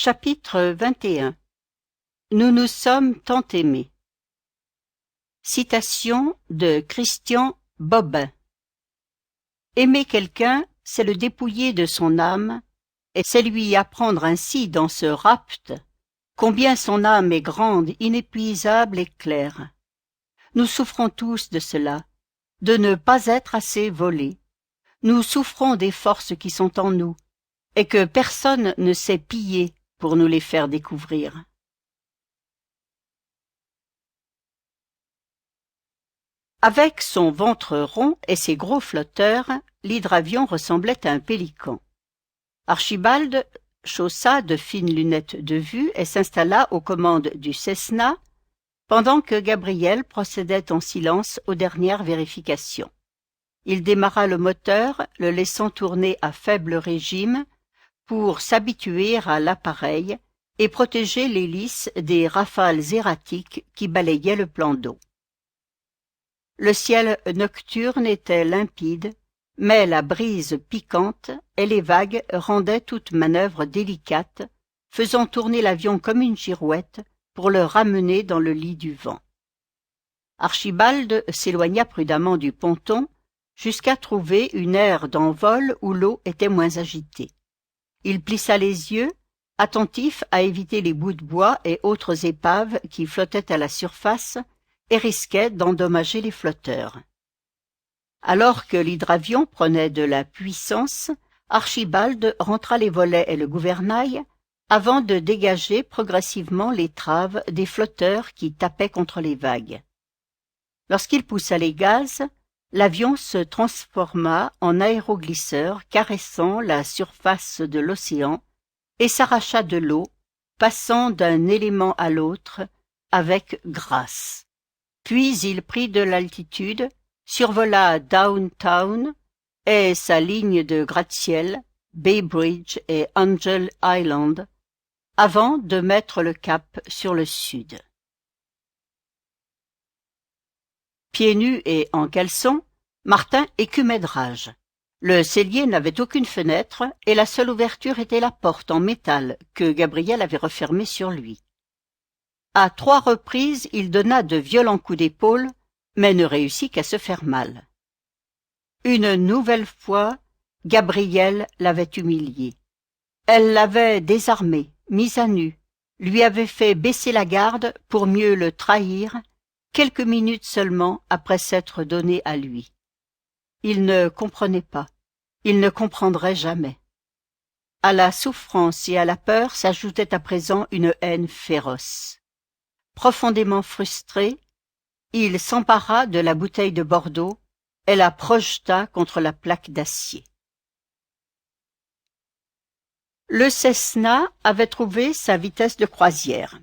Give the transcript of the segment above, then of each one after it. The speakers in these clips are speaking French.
Chapitre 21. Nous nous sommes tant aimés. Citation de Christian Bobin. Aimer quelqu'un, c'est le dépouiller de son âme, et c'est lui apprendre ainsi dans ce rapt combien son âme est grande, inépuisable et claire. Nous souffrons tous de cela, de ne pas être assez volés. Nous souffrons des forces qui sont en nous, et que personne ne sait piller pour nous les faire découvrir. Avec son ventre rond et ses gros flotteurs, l'hydravion ressemblait à un pélican. Archibald chaussa de fines lunettes de vue et s'installa aux commandes du Cessna, pendant que Gabriel procédait en silence aux dernières vérifications. Il démarra le moteur, le laissant tourner à faible régime, pour s'habituer à l'appareil et protéger l'hélice des rafales erratiques qui balayaient le plan d'eau. Le ciel nocturne était limpide, mais la brise piquante et les vagues rendaient toute manœuvre délicate, faisant tourner l'avion comme une girouette pour le ramener dans le lit du vent. Archibald s'éloigna prudemment du ponton jusqu'à trouver une aire d'envol où l'eau était moins agitée. Il plissa les yeux, attentif à éviter les bouts de bois et autres épaves qui flottaient à la surface et risquaient d'endommager les flotteurs. Alors que l'hydravion prenait de la puissance, Archibald rentra les volets et le gouvernail avant de dégager progressivement l'étrave des flotteurs qui tapaient contre les vagues. Lorsqu'il poussa les gaz, l'avion se transforma en aéroglisseur caressant la surface de l'océan et s'arracha de l'eau, passant d'un élément à l'autre avec grâce. Puis il prit de l'altitude, survola Downtown et sa ligne de gratte-ciel, Bay Bridge et Angel Island, avant de mettre le cap sur le sud. Pieds nus et en caleçon, Martin écumait de rage. Le cellier n'avait aucune fenêtre et la seule ouverture était la porte en métal que Gabriel avait refermée sur lui. À 3 reprises, il donna de violents coups d'épaule, mais ne réussit qu'à se faire mal. Une nouvelle fois, Gabriel l'avait humilié. Elle l'avait désarmé, mis à nu, lui avait fait baisser la garde pour mieux le trahir, quelques minutes seulement après s'être donné à lui. Il ne comprenait pas, il ne comprendrait jamais. À la souffrance et à la peur s'ajoutait à présent une haine féroce. Profondément frustré, il s'empara de la bouteille de Bordeaux et la projeta contre la plaque d'acier. Le Cessna avait trouvé sa vitesse de croisière.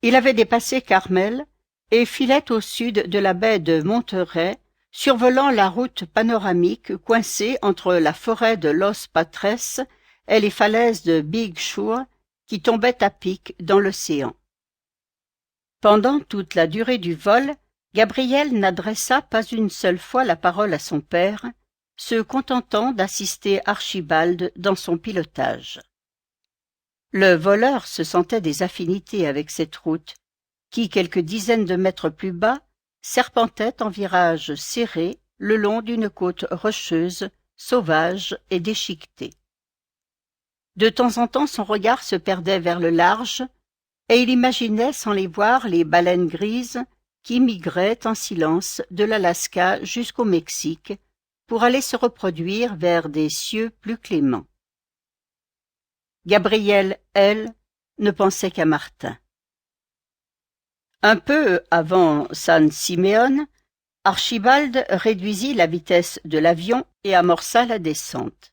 Il avait dépassé Carmel et filait au sud de la baie de Monterey, survolant la route panoramique coincée entre la forêt de Los Patres et les falaises de Big Sur qui tombaient à pic dans l'océan. Pendant toute la durée du vol, Gabriel n'adressa pas une seule fois la parole à son père, se contentant d'assister Archibald dans son pilotage. Le voleur se sentait des affinités avec cette route, qui, quelques dizaines de mètres plus bas, serpentait en virages serrés le long d'une côte rocheuse, sauvage et déchiquetée. De temps en temps, son regard se perdait vers le large, et il imaginait sans les voir les baleines grises qui migraient en silence de l'Alaska jusqu'au Mexique pour aller se reproduire vers des cieux plus cléments. Gabriel, elle, ne pensait qu'à Martin. Un peu avant San Simeon, Archibald réduisit la vitesse de l'avion et amorça la descente.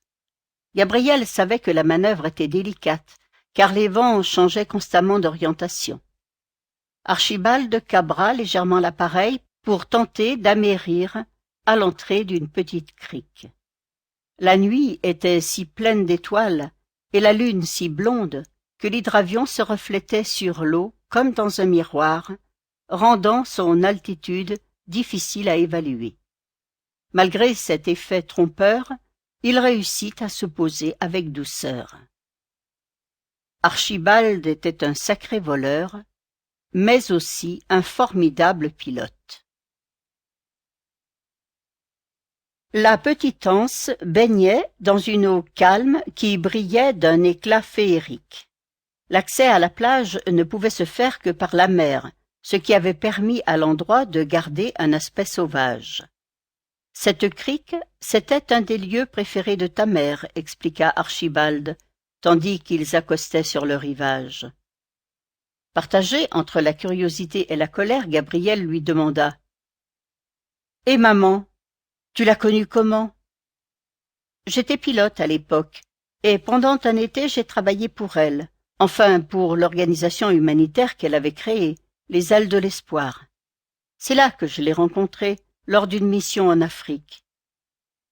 Gabriel savait que la manœuvre était délicate, car les vents changeaient constamment d'orientation. Archibald cabra légèrement l'appareil pour tenter d'amérir à l'entrée d'une petite crique. La nuit était si pleine d'étoiles et la lune si blonde que l'hydravion se reflétait sur l'eau comme dans un miroir, rendant son altitude difficile à évaluer. Malgré cet effet trompeur, il réussit à se poser avec douceur. Archibald était un sacré voleur, mais aussi un formidable pilote. La petite anse baignait dans une eau calme qui brillait d'un éclat féerique. L'accès à la plage ne pouvait se faire que par la mer, ce qui avait permis à l'endroit de garder un aspect sauvage. Cette crique, c'était un des lieux préférés de ta mère, expliqua Archibald, tandis qu'ils accostaient sur le rivage. Partagé entre la curiosité et la colère, Gabriel lui demanda. « Et maman, tu l'as connue comment ?»« J'étais pilote à l'époque, et pendant un été j'ai travaillé pour elle, enfin pour l'organisation humanitaire qu'elle avait créée, les Ailes de l'Espoir. C'est là que je l'ai rencontrée, lors d'une mission en Afrique.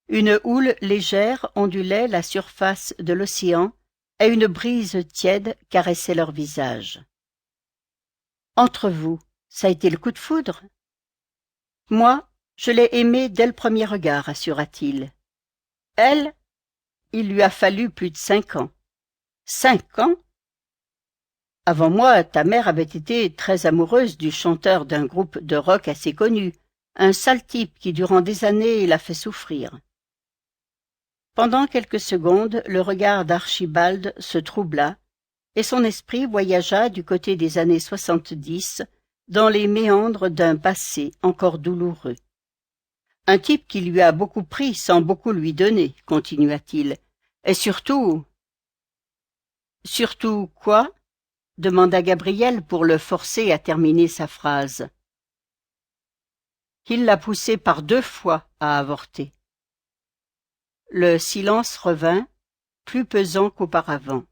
Une houle légère ondulait la surface de l'océan et une brise tiède caressait leur visage. Entre vous, ça a été le coup de foudre? Moi, je l'ai aimée dès le premier regard, assura-t-il. Elle, il lui a fallu plus de 5 ans. 5 ans? Avant moi, ta mère avait été très amoureuse du chanteur d'un groupe de rock assez connu, un sale type qui durant des années l'a fait souffrir. Pendant quelques secondes, le regard d'Archibald se troubla, et son esprit voyagea du côté des années 70, dans les méandres d'un passé encore douloureux. Un type qui lui a beaucoup pris sans beaucoup lui donner, continua-t-il, et surtout... Surtout quoi? Demanda Gabriel pour le forcer à terminer sa phrase. Il l'a poussé par 2 fois à avorter. Le silence revint, plus pesant qu'auparavant.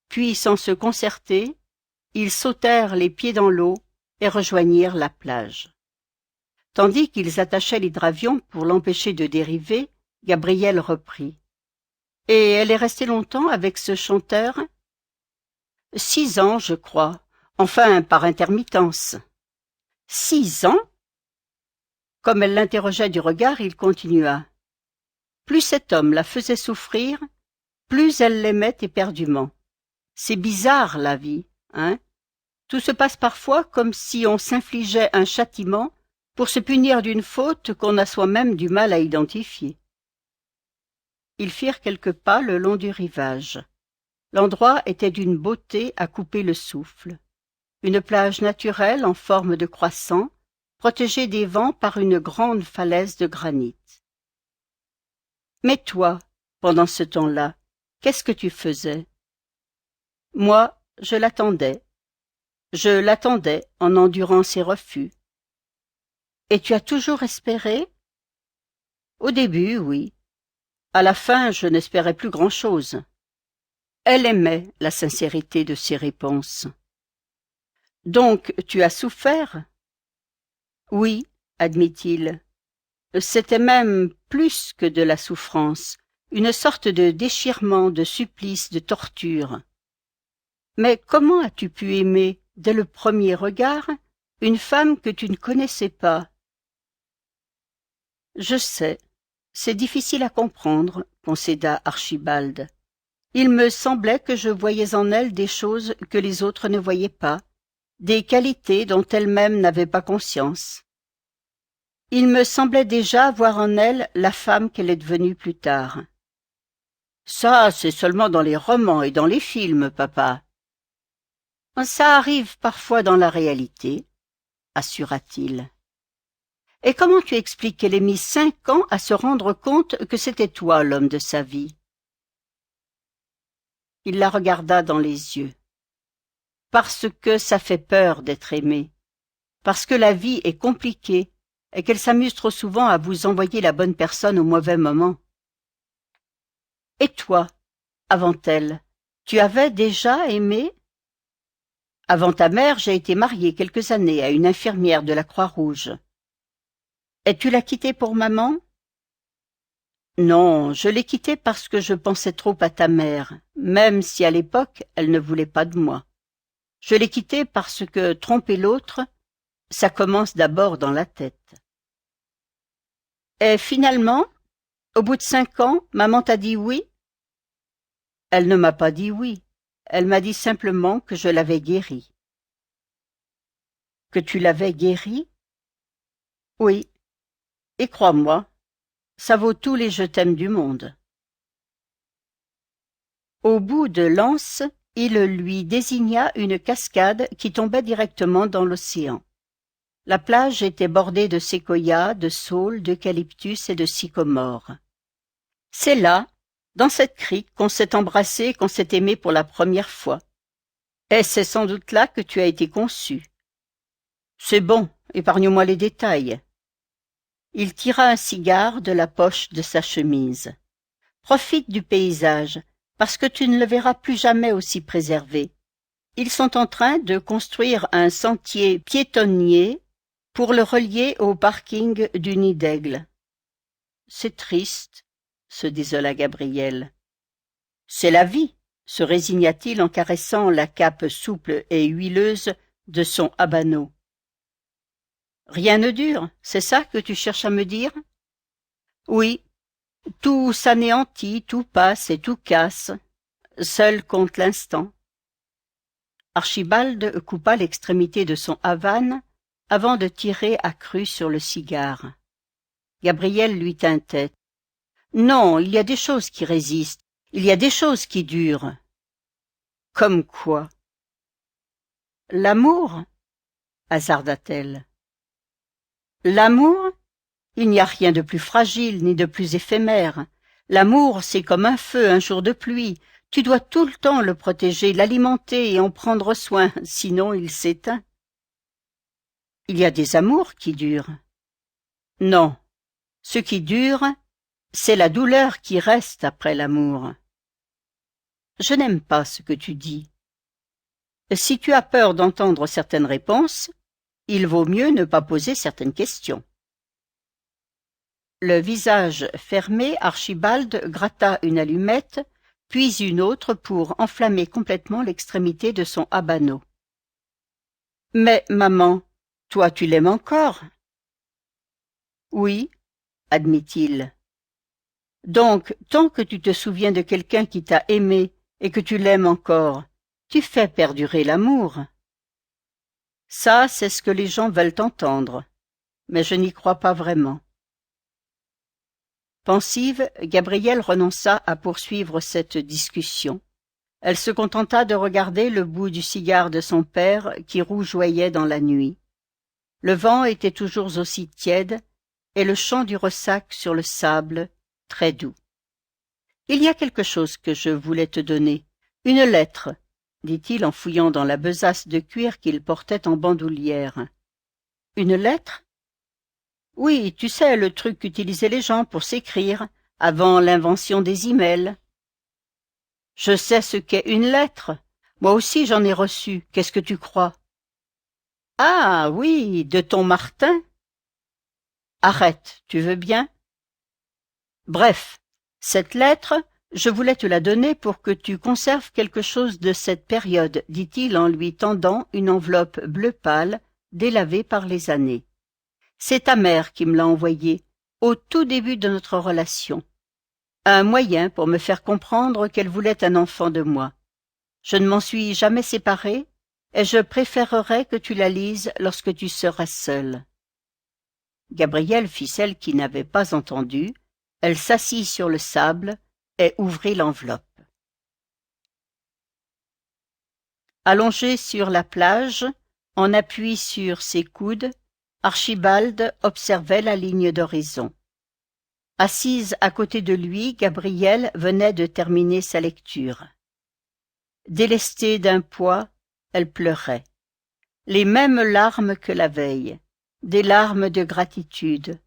Puis, sans se concerter, ils sautèrent les pieds dans l'eau et rejoignirent la plage. Tandis qu'ils attachaient l'hydravion pour l'empêcher de dériver, Gabriel reprit. « Et elle est restée longtemps avec ce chanteur ?»« 6 ans, je crois, enfin par intermittence. »« 6 ans ?» Comme elle l'interrogeait du regard, il continua. « Plus cet homme la faisait souffrir, plus elle l'aimait éperdument. C'est bizarre, la vie, hein? Tout se passe parfois comme si on s'infligeait un châtiment pour se punir d'une faute qu'on a soi-même du mal à identifier. » Ils firent quelques pas le long du rivage. L'endroit était d'une beauté à couper le souffle. Une plage naturelle en forme de croissant, protégée des vents par une grande falaise de granit. « Mais toi, pendant ce temps-là, qu'est-ce que tu faisais ?»« Moi, je l'attendais. Je l'attendais en endurant ses refus. »« Et tu as toujours espéré ?»« Au début, oui. À la fin, je n'espérais plus grand-chose. » Elle aimait la sincérité de ses réponses. « Donc, tu as souffert ?» ?»« Oui, admit-il. C'était même plus que de la souffrance, une sorte de déchirement, de supplice, de torture. Mais comment as-tu pu aimer, dès le premier regard, une femme que tu ne connaissais pas? » « Je sais, c'est difficile à comprendre, » concéda Archibald. « Il me semblait que je voyais en elle des choses que les autres ne voyaient pas, des qualités dont elle-même n'avait pas conscience. Il me semblait déjà voir en elle la femme qu'elle est devenue plus tard. »« Ça, c'est seulement dans les romans et dans les films, papa. »« Ça arrive parfois dans la réalité, » assura-t-il. « Et comment tu expliques qu'elle ait mis 5 ans à se rendre compte que c'était toi l'homme de sa vie ?» Il la regarda dans les yeux. « Parce que ça fait peur d'être aimé, parce que la vie est compliquée et qu'elle s'amuse trop souvent à vous envoyer la bonne personne au mauvais moment. »« Et toi, avant elle, tu avais déjà aimé ?»« Avant ta mère, j'ai été mariée quelques années à une infirmière de la Croix-Rouge. »« Et tu l'as quittée pour maman ?»« Non, je l'ai quittée parce que je pensais trop à ta mère, même si à l'époque elle ne voulait pas de moi. Je l'ai quittée parce que tromper l'autre, ça commence d'abord dans la tête. » « Et finalement, au bout de 5 ans, maman t'a dit oui ?» « Elle ne m'a pas dit oui. Elle m'a dit simplement que je l'avais guéri. Que tu l'avais guéri? Oui. Et crois-moi, ça vaut tous les je t'aime du monde. Au bout de l'anse, il lui désigna une cascade qui tombait directement dans l'océan. La plage était bordée de séquoias, de saules, d'eucalyptus et de sycomores. C'est là, dans cette crique, qu'on s'est embrassé et qu'on s'est aimé pour la première fois. Et c'est sans doute là que tu as été conçu. C'est bon, épargne-moi les détails. Il tira un cigare de la poche de sa chemise. Profite du paysage, parce que tu ne le verras plus jamais aussi préservé. Ils sont en train de construire un sentier piétonnier pour le relier au parking du Nid d'Aigle. C'est triste, se désola Gabriel. C'est la vie, se résigna-t-il en caressant la cape souple et huileuse de son habano. Rien ne dure, c'est ça que tu cherches à me dire? Oui, tout s'anéantit, tout passe et tout casse. Seul compte l'instant. Archibald coupa l'extrémité de son havane avant de tirer à cru sur le cigare. Gabriel lui tint tête. Non, il y a des choses qui résistent, il y a des choses qui durent. Comme quoi? L'amour? Hasarda-t-elle. L'amour? Il n'y a rien de plus fragile ni de plus éphémère. L'amour, c'est comme un feu un jour de pluie. Tu dois tout le temps le protéger, l'alimenter et en prendre soin, sinon il s'éteint. Il y a des amours qui durent. Non, ce qui dure, c'est la douleur qui reste après l'amour. Je n'aime pas ce que tu dis. Si tu as peur d'entendre certaines réponses, il vaut mieux ne pas poser certaines questions. Le visage fermé, Archibald gratta une allumette, puis une autre pour enflammer complètement l'extrémité de son habano. « Mais, maman, toi tu l'aimes encore ?» ?»« Oui, » admit-il. « Donc, tant que tu te souviens de quelqu'un qui t'a aimé et que tu l'aimes encore, tu fais perdurer l'amour. » Ça, c'est ce que les gens veulent entendre, mais je n'y crois pas vraiment. Pensive, Gabrielle renonça à poursuivre cette discussion. Elle se contenta de regarder le bout du cigare de son père qui rougeoyait dans la nuit. Le vent était toujours aussi tiède et le chant du ressac sur le sable très doux. « Il y a quelque chose que je voulais te donner. Une lettre, » dit-il en fouillant dans la besace de cuir qu'il portait en bandoulière. « Une lettre? » Oui, tu sais, le truc qu'utilisaient les gens pour s'écrire, avant l'invention des emails. Je sais ce qu'est une lettre. Moi aussi j'en ai reçu. Qu'est-ce que tu crois? Ah oui, de ton Martin? Arrête, tu veux bien? Bref, cette lettre, je voulais te la donner pour que tu conserves quelque chose de cette période, dit-il en lui tendant une enveloppe bleu pâle, délavée par les années. C'est ta mère qui me l'a envoyée, au tout début de notre relation. Un moyen pour me faire comprendre qu'elle voulait un enfant de moi. Je ne m'en suis jamais séparée, et je préférerais que tu la lises lorsque tu seras seule. Gabrielle fit celle qui n'avait pas entendu. Elle s'assit sur le sable et ouvrit l'enveloppe. Allongé sur la plage, en appui sur ses coudes, Archibald observait la ligne d'horizon. Assise à côté de lui, Gabrielle venait de terminer sa lecture. Délestée d'un poids, elle pleurait. Les mêmes larmes que la veille, des larmes de gratitude.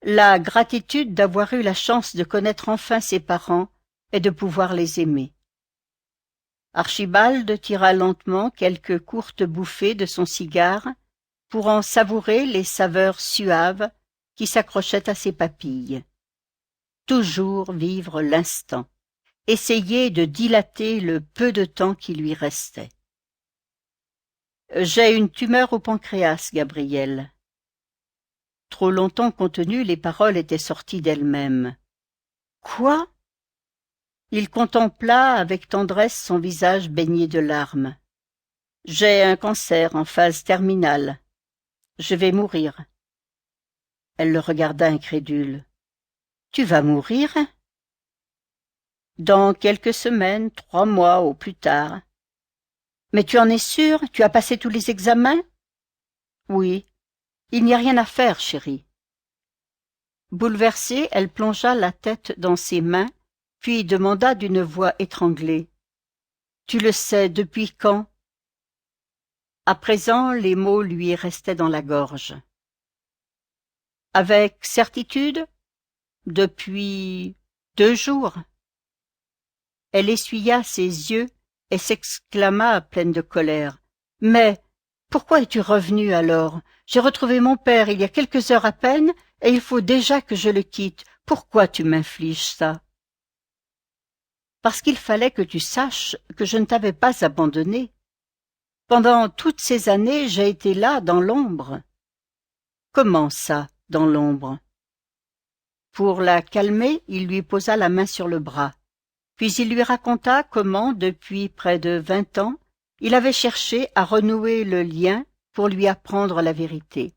La gratitude d'avoir eu la chance de connaître enfin ses parents et de pouvoir les aimer. Archibald tira lentement quelques courtes bouffées de son cigare pour en savourer les saveurs suaves qui s'accrochaient à ses papilles. Toujours vivre l'instant, essayer de dilater le peu de temps qui lui restait. « J'ai une tumeur au pancréas, Gabrielle. » Trop longtemps contenues, les paroles étaient sorties d'elles-mêmes. « Quoi » Il contempla avec tendresse son visage baigné de larmes. « J'ai un cancer en phase terminale. Je vais mourir. » Elle le regarda incrédule. « Tu vas mourir? » « Dans quelques semaines, 3 mois au plus tard. »« Mais tu en es sûre? Tu as passé tous les examens? »« Oui. Il n'y a rien à faire, chérie. » Bouleversée, elle plongea la tête dans ses mains, puis demanda d'une voix étranglée. « Tu le sais depuis quand? » À présent, les mots lui restaient dans la gorge. « Avec certitude? Depuis 2 jours. » Elle essuya ses yeux et s'exclama pleine de colère. « Mais pourquoi es-tu revenue alors? J'ai retrouvé mon père il y a quelques heures à peine, et il faut déjà que je le quitte. Pourquoi tu m'infliges ça? » « Parce qu'il fallait que tu saches que je ne t'avais pas abandonné. Pendant toutes ces années, j'ai été là, dans l'ombre. » « Comment ça, dans l'ombre? » Pour la calmer, il lui posa la main sur le bras. Puis il lui raconta comment, depuis près de 20 ans, il avait cherché à renouer le lien pour lui apprendre la vérité.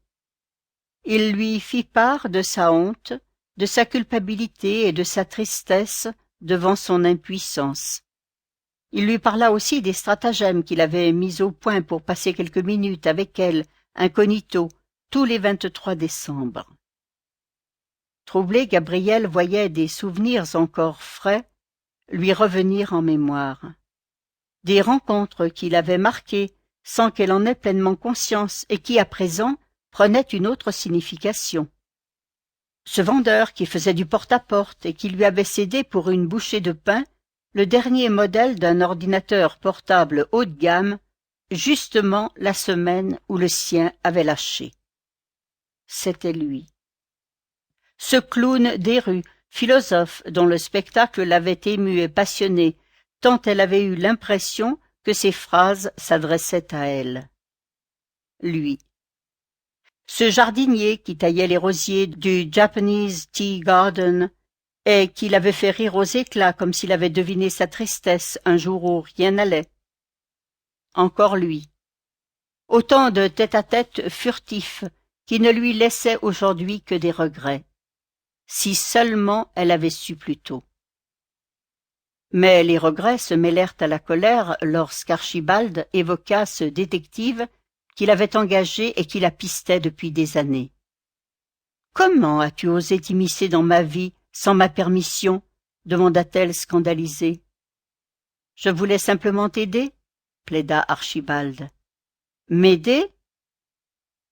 Il lui fit part de sa honte, de sa culpabilité et de sa tristesse devant son impuissance. Il lui parla aussi des stratagèmes qu'il avait mis au point pour passer quelques minutes avec elle, incognito, tous les 23 décembre. Troublé, Gabriel voyait des souvenirs encore frais lui revenir en mémoire. Des rencontres qui l'avaient marquée sans qu'elle en ait pleinement conscience et qui, à présent, prenaient une autre signification. Ce vendeur qui faisait du porte-à-porte et qui lui avait cédé pour une bouchée de pain le dernier modèle d'un ordinateur portable haut de gamme, justement la semaine où le sien avait lâché. C'était lui. Ce clown des rues, philosophe dont le spectacle l'avait ému et passionné, tant elle avait eu l'impression que ses phrases s'adressaient à elle. Lui. Ce jardinier qui taillait les rosiers du Japanese Tea Garden et qui l'avait fait rire aux éclats comme s'il avait deviné sa tristesse un jour où rien n'allait. Encore lui. Autant de tête-à-tête furtifs qui ne lui laissaient aujourd'hui que des regrets. Si seulement elle avait su plus tôt. Mais les regrets se mêlèrent à la colère lorsqu'Archibald évoqua ce détective qu'il avait engagé et qui la pistait depuis des années. « Comment as-tu osé t'immiscer dans ma vie sans ma permission ?» demanda-t-elle scandalisée. « Je voulais simplement t'aider, » plaida Archibald. « M'aider?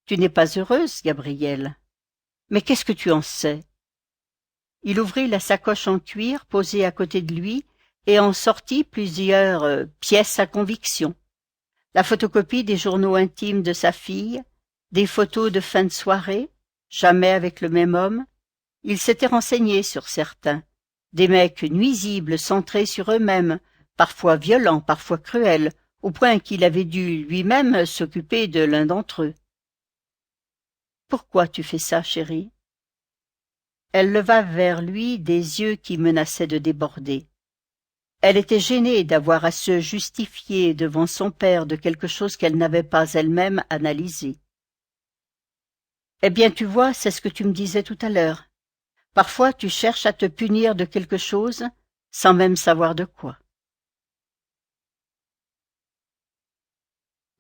Tu n'es pas heureuse, Gabrielle. Mais qu'est-ce que tu en sais? » Il ouvrit la sacoche en cuir posée à côté de lui et en sortit plusieurs pièces à conviction. La photocopie des journaux intimes de sa fille, des photos de fin de soirée, jamais avec le même homme. Il s'était renseigné sur certains, des mecs nuisibles centrés sur eux-mêmes, parfois violents, parfois cruels, au point qu'il avait dû lui-même s'occuper de l'un d'entre eux. « Pourquoi tu fais ça, chérie ?» Elle leva vers lui des yeux qui menaçaient de déborder. Elle était gênée d'avoir à se justifier devant son père de quelque chose qu'elle n'avait pas elle-même analysé. « Eh bien, tu vois, c'est ce que tu me disais tout à l'heure. Parfois, tu cherches à te punir de quelque chose sans même savoir de quoi. »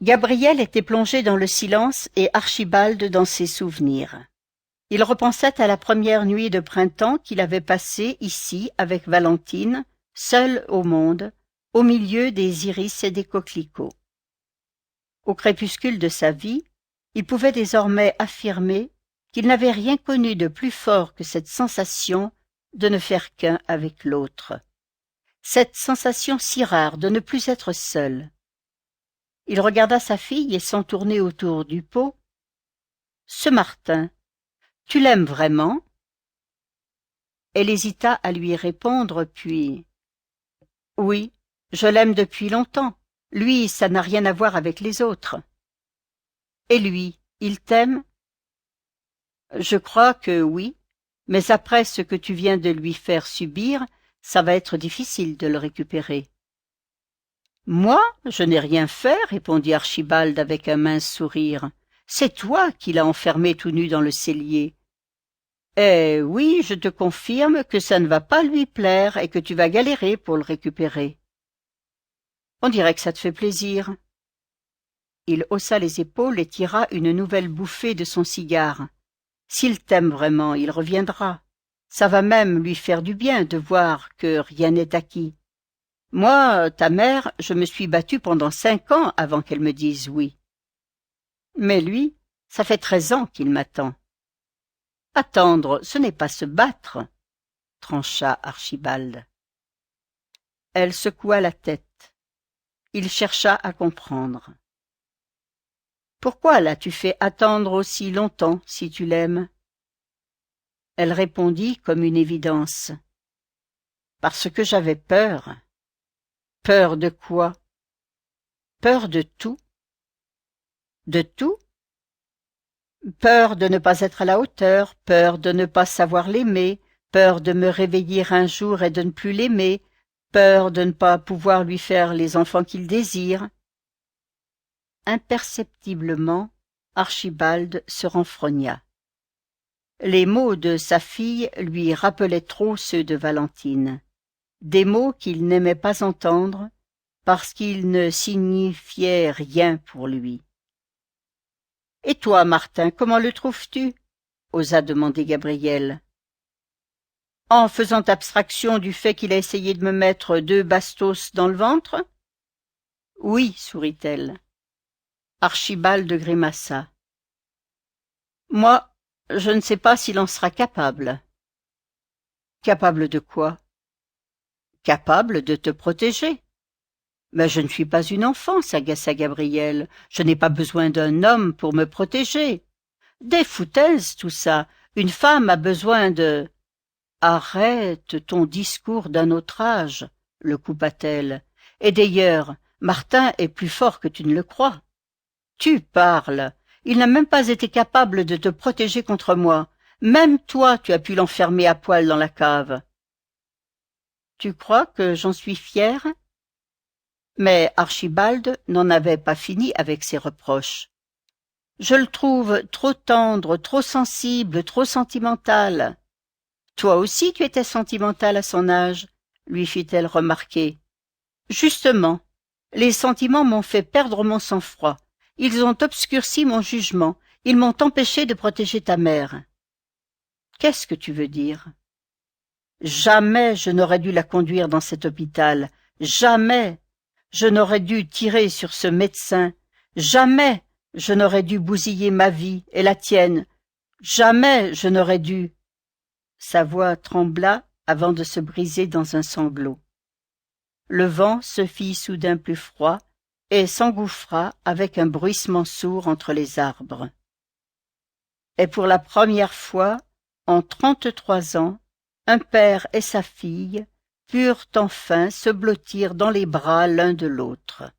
Gabriel était plongé dans le silence et Archibald dans ses souvenirs. Il repensait à la première nuit de printemps qu'il avait passée ici avec Valentine, seul au monde, au milieu des iris et des coquelicots. Au crépuscule de sa vie, il pouvait désormais affirmer qu'il n'avait rien connu de plus fort que cette sensation de ne faire qu'un avec l'autre. Cette sensation si rare de ne plus être seul. Il regarda sa fille et sans tourner autour du pot. « Ce Martin, tu l'aimes vraiment? » Elle hésita à lui répondre, puis « Oui, je l'aime depuis longtemps. Lui, ça n'a rien à voir avec les autres. »« Et lui, il t'aime? » ?»« Je crois que oui, mais après ce que tu viens de lui faire subir, ça va être difficile de le récupérer. Moi, je n'ai rien fait, répondit Archibald avec un mince sourire. C'est toi qui l'as enfermé tout nu dans le cellier. Eh oui, je te confirme que ça ne va pas lui plaire et que tu vas galérer pour le récupérer. On dirait que ça te fait plaisir. Il haussa les épaules et tira une nouvelle bouffée de son cigare. S'il t'aime vraiment, il reviendra. Ça va même lui faire du bien de voir que rien n'est acquis. Moi, ta mère, je me suis battue pendant 5 ans avant qu'elle me dise oui. Mais lui, ça fait 13 ans qu'il m'attend. Attendre, ce n'est pas se battre, trancha Archibald. Elle secoua la tête. Il chercha à comprendre. Pourquoi l'as-tu fait attendre aussi longtemps, si tu l'aimes? Elle répondit comme une évidence. Parce que j'avais peur. Peur de quoi? Peur de tout. De tout? Peur de ne pas être à la hauteur, peur de ne pas savoir l'aimer, peur de me réveiller un jour et de ne plus l'aimer, peur de ne pas pouvoir lui faire les enfants qu'il désire. Imperceptiblement, Archibald se renfrogna. Les mots de sa fille lui rappelaient trop ceux de Valentine, des mots qu'il n'aimait pas entendre parce qu'ils ne signifiaient rien pour lui. « Et toi, Martin, comment le trouves-tu » osa demander Gabriel. « En faisant abstraction du fait qu'il a essayé de me mettre 2 bastos dans le ventre ?»« Oui, sourit-elle. » Archibald grimaça. « Moi, je ne sais pas s'il en sera capable. »« Capable de quoi ?»« Capable de te protéger. »« Mais je ne suis pas une enfant, s'agaça Gabriel. Je n'ai pas besoin d'un homme pour me protéger. Des foutaises, tout ça. Une femme a besoin de... » « Arrête ton discours d'un autre âge, le coupa-t-elle. Et d'ailleurs, Martin est plus fort que tu ne le crois. Tu parles. Il n'a même pas été capable de te protéger contre moi. Même toi, tu as pu l'enfermer à poil dans la cave. Tu crois que j'en suis fière? Mais Archibald n'en avait pas fini avec ses reproches. Je le trouve trop tendre, trop sensible, trop sentimental. Toi aussi tu étais sentimental à son âge, lui fit-elle remarquer. Justement, les sentiments m'ont fait perdre mon sang-froid. Ils ont obscurci mon jugement. Ils m'ont empêché de protéger ta mère. Qu'est-ce que tu veux dire? Jamais je n'aurais dû la conduire dans cet hôpital. Jamais je n'aurais dû tirer sur ce médecin. Jamais je n'aurais dû bousiller ma vie et la tienne. Jamais je n'aurais dû... Sa voix trembla avant de se briser dans un sanglot. Le vent se fit soudain plus froid et s'engouffra avec un bruissement sourd entre les arbres. Et pour la première fois, en 33 ans, un père et sa fille purent enfin se blottir dans les bras l'un de l'autre.